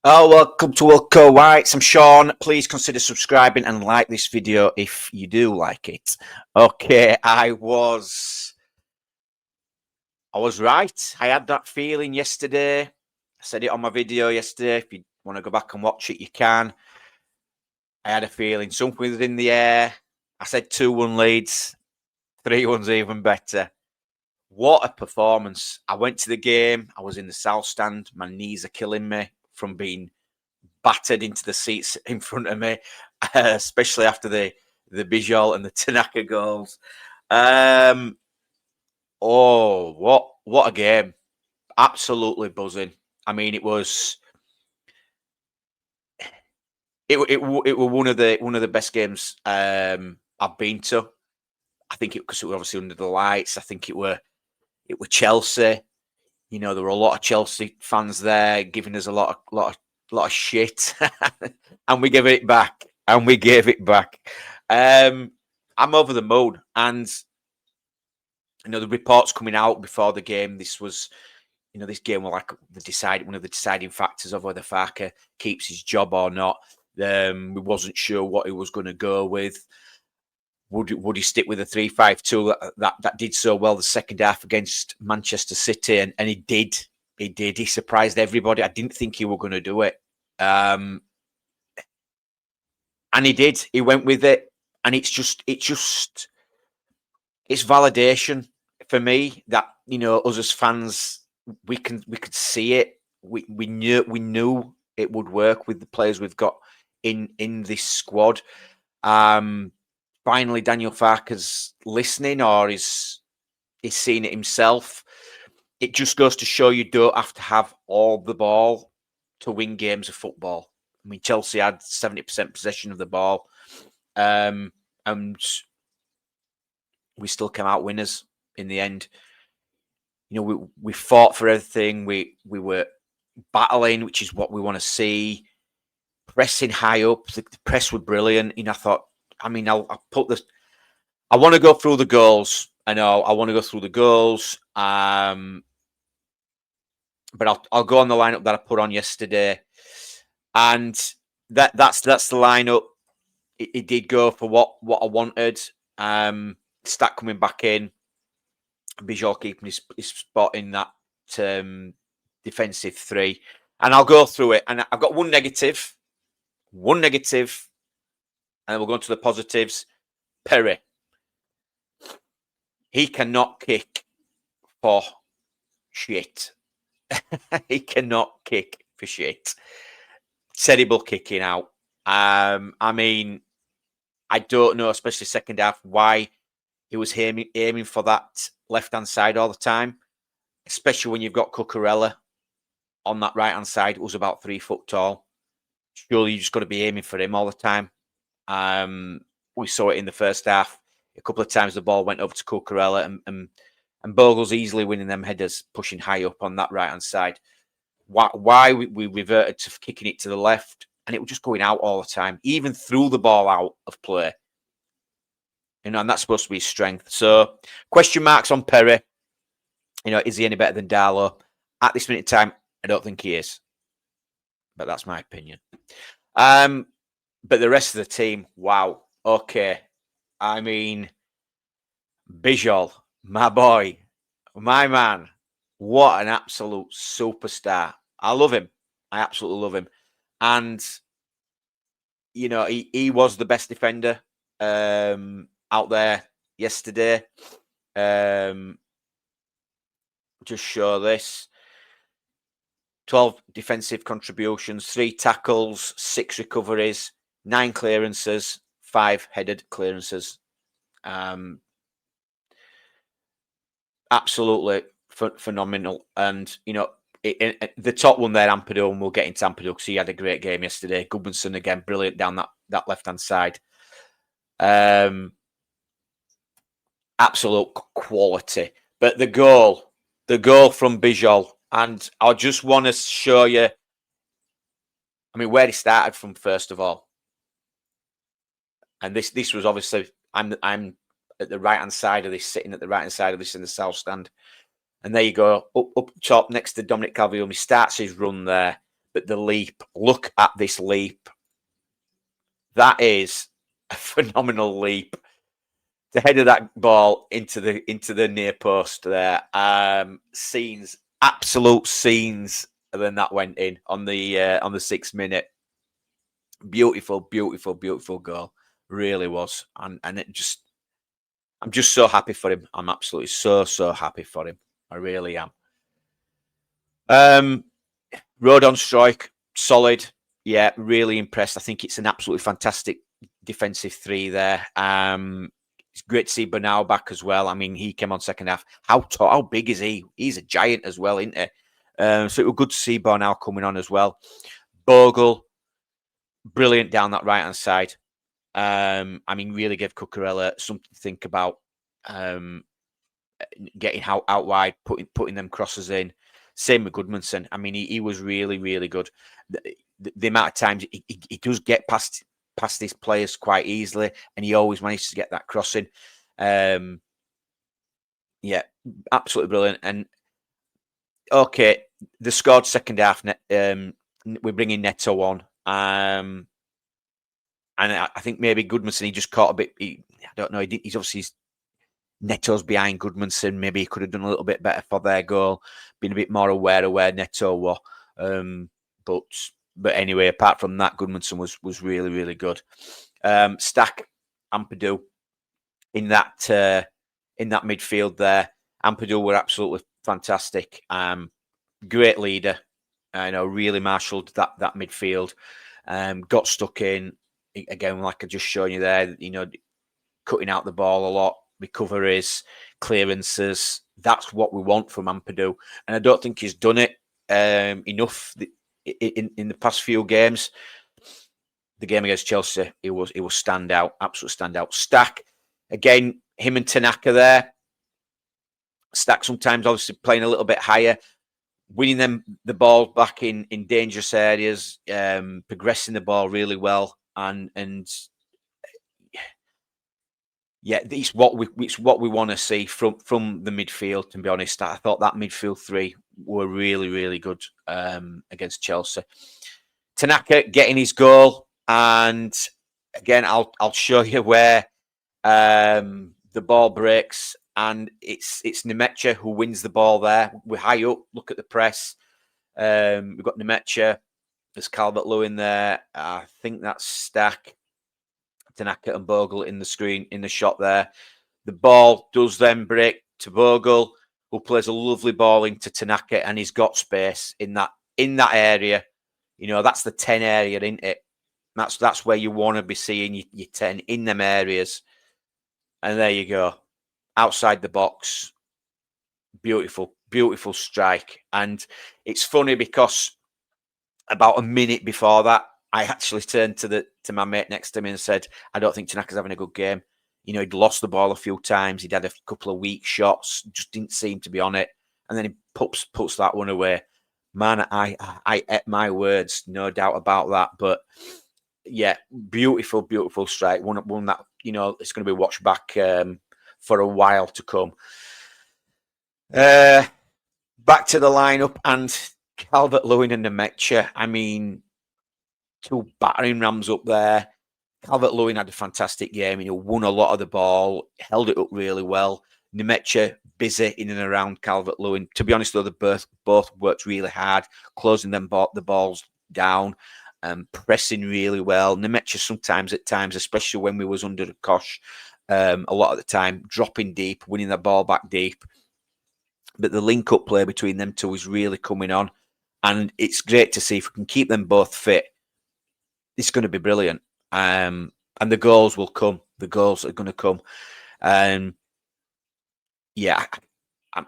Oh, welcome to Wilco Whites. I'm Sean. Please consider subscribing and like this video if you do like it. Okay, I was right. I had that feeling yesterday. I said it on my video yesterday. If you want to go back and watch it, you can. I had a feeling something was in the air. I said 2-1 Leeds. 3-1's even better. What a performance. I went to the game. I was in the south stand. My knees are killing me from being battered into the seats in front of me, especially after the Bijol and the Tanaka goals. What a game! Absolutely buzzing. I mean, it was one of the best games I've been to. I think because it was obviously under the lights. I think it were Chelsea. You know, there were a lot of Chelsea fans there giving us a lot of shit, and we gave it back. I'm over the moon, and the reports coming out before the game. This was, this game was like one of the deciding factors of whether Farke keeps his job or not. We wasn't sure what he was going to go with. Would he stick with the 3-5-2 that did so well the second half against Manchester City? And he did. He did. He surprised everybody. I didn't think he were going to do it. And he did. He went with it. And it's validation for me that, us as fans, we could see it. We knew it would work with the players we've got in this squad. Finally, Daniel Farke's listening, or is seeing it himself. It just goes to show you don't have to have all the ball to win games of football. I mean, Chelsea had 70% possession of the ball, and we still came out winners in the end. We fought for everything. We were battling, which is what we want to see. Pressing high up, the press were brilliant. I thought, I'll put this. I want to go through the goals. I know I want to go through the goals. But I'll go on the lineup that I put on yesterday, and that's the lineup. It did go for what I wanted. Stack coming back in, Bijol keeping his spot in that defensive three, and I'll go through it. And I've got one negative, and we'll go on to the positives. Perry, he cannot kick for shit. He cannot kick for shit. Terrible kicking out. I don't know, especially second half, why he was aiming for that left-hand side all the time, especially when you've got Cucurella on that right-hand side, who's about 3 foot tall. Surely you just got to be aiming for him all the time. We saw it in the first half. A couple of times the ball went over to Cucurella, and Bogle's easily winning them headers, pushing high up on that right-hand side. Why we reverted to kicking it to the left, and it was just going out all the time, even threw the ball out of play. And that's supposed to be his strength. So, question marks on Perry. Is he any better than Darlow? At this minute in time, I don't think he is. But that's my opinion. But the rest of the team, wow. Okay. Bijol, my boy, my man, what an absolute superstar. I love him. I absolutely love him. And, he was the best defender out there yesterday. Just show this. 12 defensive contributions, 3 tackles, 6 recoveries, 9 clearances, 5 headed clearances. Absolutely phenomenal. And, the top one there, Ampadu, and we'll get into Ampadu because he had a great game yesterday. Goodmanson again, brilliant down that left-hand side. Absolute quality. But the goal from Bijol, and I just want to show you, where he started from first of all. And this was obviously, I'm at the right-hand side of this, sitting at the right-hand side of this in the south stand. And there you go, up top next to Dominic Calvert-Lewin. He starts his run there. But the leap, look at this leap. That is a phenomenal leap. The head of that ball into the near post there. Scenes, absolute scenes. And then that went in on the 6th minute. Beautiful, beautiful, beautiful goal. Really was. And it just, I'm just so happy for him. I'm absolutely so happy for him. I really am. Road on strike, solid. Yeah, really impressed. I think it's an absolutely fantastic defensive three there. It's great to see Bernal back as well. I mean, he came on second half. How big is he? He's a giant as well, isn't he? So it was good to see Bernal coming on as well. Bogle, brilliant down that right hand side. I mean, really gave Cucurella something to think about. Getting out wide, putting them crosses in. Same with Goodmanson. I mean, he was really, really good. The amount of times he does get past his players quite easily, and he always manages to get that crossing. Yeah, absolutely brilliant. And okay, they scored second half. We're bringing Neto on, and I think maybe Goodmanson, he just caught a bit. I don't know. He's obviously Neto's behind Goodmanson. Maybe he could have done a little bit better for their goal, been a bit more aware of where Neto was. But anyway, apart from that, Goodmanson was really, really good. Stack, Ampadu in that midfield there. Ampadu were absolutely fantastic. Great leader. I know, really marshalled that midfield. Got stuck in again, like I just shown you there. You know, cutting out the ball a lot, recoveries, clearances. That's what we want from Ampadu, and I don't think he's done it enough in the past few games. The game against Chelsea, it was standout, absolute standout. Stack, again, him and Tanaka there. Stack sometimes obviously playing a little bit higher, winning the ball back in dangerous areas, progressing the ball really well, and yeah, it's what we want to see from the midfield. To be honest, I thought that midfield three were really, really good against Chelsea. Tanaka getting his goal, and again, I'll show you where the ball breaks, and it's Nemecha who wins the ball there. We're high up. Look at the press. We've got Nemecha. There's Calvert-Lewin there. I think that's Stack, Tanaka and Bogle in the screen, in the shot there. The ball does then break to Bogle, who plays a lovely ball into Tanaka, and he's got space in that area. You know, that's the 10 area, isn't it? That's where you want to be seeing your 10 in them areas. And there you go. Outside the box. Beautiful, beautiful strike. And it's funny because about a minute before that, I actually turned to my mate next to me and said, I don't think Tanaka's having a good game. You know, he'd lost the ball a few times. He'd had a couple of weak shots, just didn't seem to be on it. And then he puts that one away. Man, I ate my words, no doubt about that. But yeah, beautiful, beautiful strike. One that, you know, it's going to be watched back for a while to come. Back to the lineup, and Calvert-Lewin and Nemecha. I mean, two battering rams up there. Calvert-Lewin had a fantastic game. You know, won a lot of the ball, held it up really well. Nemecha busy in and around Calvert-Lewin. To be honest, though, they both worked really hard, closing the balls down, pressing really well. Nemecha at times, especially when we was under the cosh, a lot of the time, dropping deep, winning the ball back deep. But the link-up play between them two is really coming on. And it's great to see if we can keep them both fit. It's going to be brilliant. And the goals will come. The goals are going to come. Yeah, I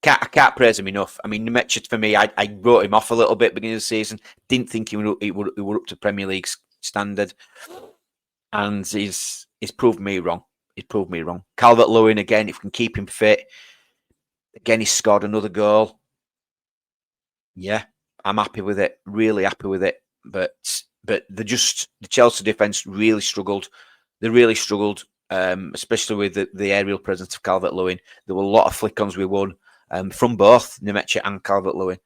can't praise him enough. I mean, Nemecha, for me, I wrote him off a little bit beginning of the season. Didn't think he were up to Premier League standard. And he's proved me wrong. He's proved me wrong. Calvert-Lewin, again, if we can keep him fit. Again, he's scored another goal. Yeah, I'm happy with it. Really happy with it. But the Chelsea defence really struggled. They really struggled, especially with the aerial presence of Calvert-Lewin. There were a lot of flick-ons we won from both Nemecha and Calvert-Lewin.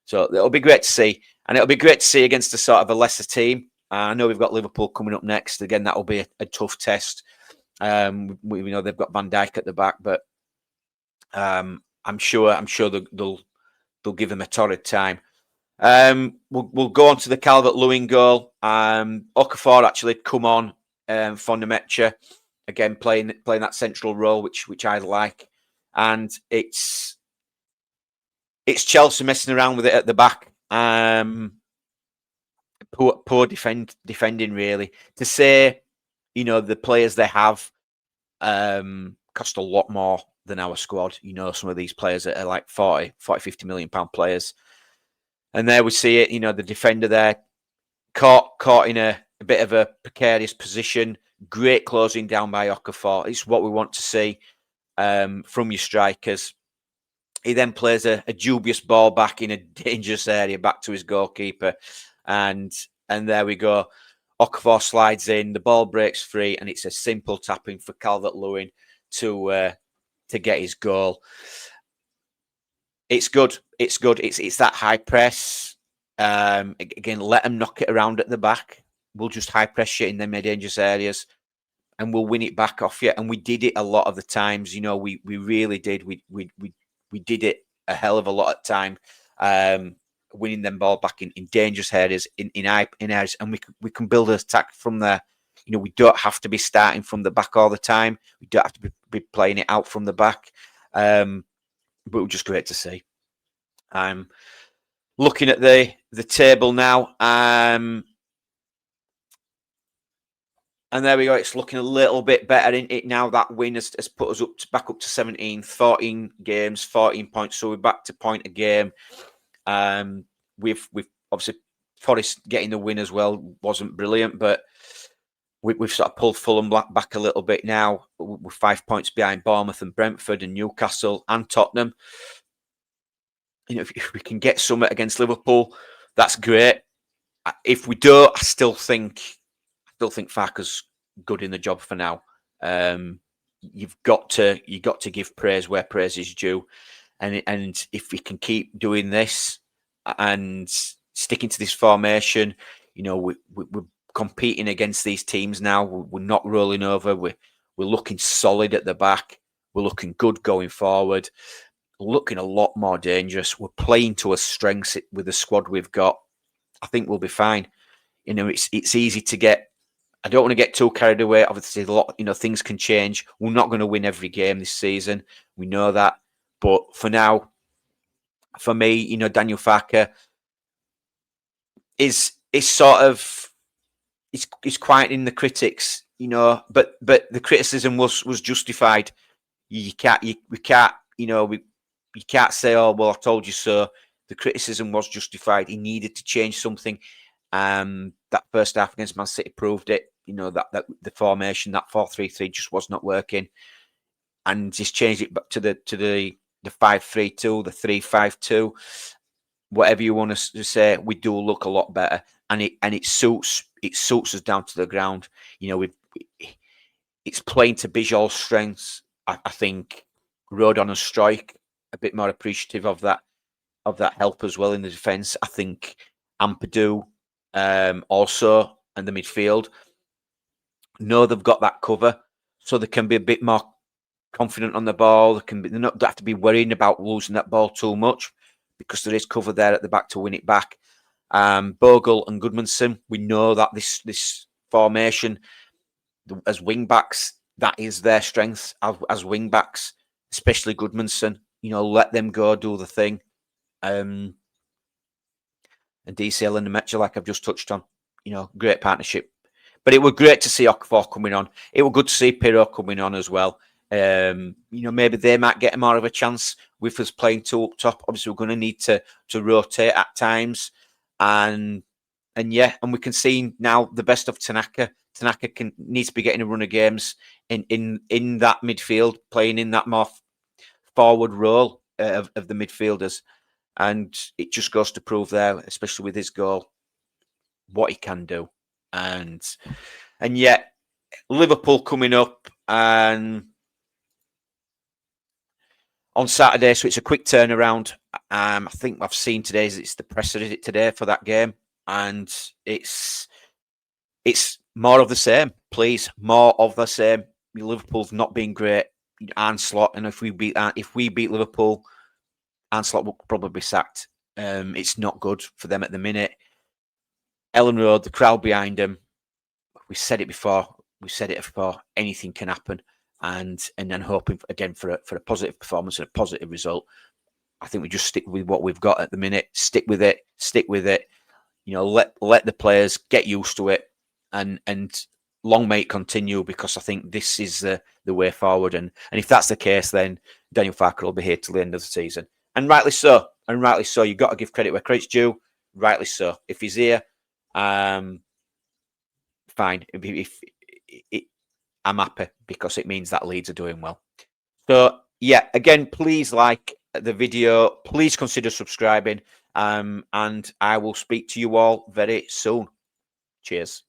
So it'll be great to see, and it'll be great to see against a sort of a lesser team. I know we've got Liverpool coming up next. Again, that will be a tough test. We know they've got Van Dijk at the back, but I'm sure they'll give them a torrid time. We'll go on to the Calvert-Lewin goal. Okafor actually come on for Nemecha, again playing that central role, which I like, and it's Chelsea messing around with it at the back. Poor defending really. To say, the players they have cost a lot more than our squad. Some of these players are like 40, 50 million pound players. And there we see it, the defender there caught in a bit of a precarious position. Great closing down by Okafor. It's what we want to see from your strikers. He then plays a dubious ball back in a dangerous area back to his goalkeeper. And there we go. Okafor slides in, the ball breaks free, and it's a simple tapping for Calvert-Lewin to get his goal. It's good. It's good. It's that high press. Again, let them knock it around at the back. We'll just high press shit in them dangerous areas, and we'll win it back off you. And we did it a lot of the times. We really did. We did it a hell of a lot of time, winning them ball back in dangerous areas, in areas, and we can build an attack from there. We don't have to be starting from the back all the time. We don't have to be playing it out from the back. But it was just great to see. I'm looking at the table now, and there we go. It's looking a little bit better in it now. That win has put us back up to 17th, 14 games, 14 points. So we're back to point a game. We've obviously Forest getting the win as well wasn't brilliant, but we've sort of pulled Fulham back a little bit now. We're 5 points behind Bournemouth and Brentford and Newcastle and Tottenham. If we can get something against Liverpool, that's great. If we don't, I still think Farke's good in the job for now. You've got to give praise where praise is due, and if we can keep doing this and sticking to this formation, we're competing against these teams now. We're not rolling over. We're looking solid at the back. We're looking good going forward. Looking a lot more dangerous. We're playing to our strengths with the squad we've got. I think we'll be fine. It's easy to get. I don't want to get too carried away. Obviously, a lot. Things can change. We're not going to win every game this season. We know that. But for now, for me, Daniel Farke is sort of is quieting the critics. But the criticism was justified. We can't. You can't say, "Oh, well, I told you so." The criticism was justified. He needed to change something. That first half against Man City proved it. That the formation, that 4-3-3, just was not working, and just changed it back to the 5-3-2, the 3-5-2, whatever you want to say. We do look a lot better, and it suits us down to the ground. It's playing to Bijol's strengths. I think Rodon and Strike a bit more appreciative of that help as well in the defence. I think Ampadu also and the midfield know they've got that cover, so they can be a bit more confident on the ball. They don't have to be worrying about losing that ball too much because there is cover there at the back to win it back. Bogle and Goodmanson, we know that this formation as wing backs, that is their strength as wing backs, especially Goodmanson. Let them go, do the thing. And DCL and Nemecha, like I've just touched on, great partnership. But it was great to see Okafor coming on. It was good to see Pirro coming on as well. Maybe they might get more of a chance with us playing two up top. Obviously, we're going to need to rotate at times, and we can see now the best of Tanaka. Tanaka needs to be getting a run of games in that midfield, playing in that more forward role of the midfielders, and it just goes to prove there, especially with his goal, what he can do. And yet Liverpool coming up, and on Saturday, so it's a quick turnaround. I think I've seen today it's the presser, is it today, for that game, and it's more of the same. Please, more of the same. Liverpool's not been great. Slot, and if we beat Liverpool, Slot will probably be sacked. It's not good for them at the minute. Ellen Road, the crowd behind them. We said it before. Anything can happen, and then hoping again for a positive performance and a positive result. I think we just stick with what we've got at the minute. Stick with it. You know, let the players get used to it, and long may it continue, because I think this is the way forward. And if that's the case, then Daniel Farke will be here till the end of the season, and rightly so. You've got to give credit where credit's due. Rightly so. If he's here, fine. If I'm happy, because it means that Leeds are doing well. So yeah, again, please like the video. Please consider subscribing. And I will speak to you all very soon. Cheers.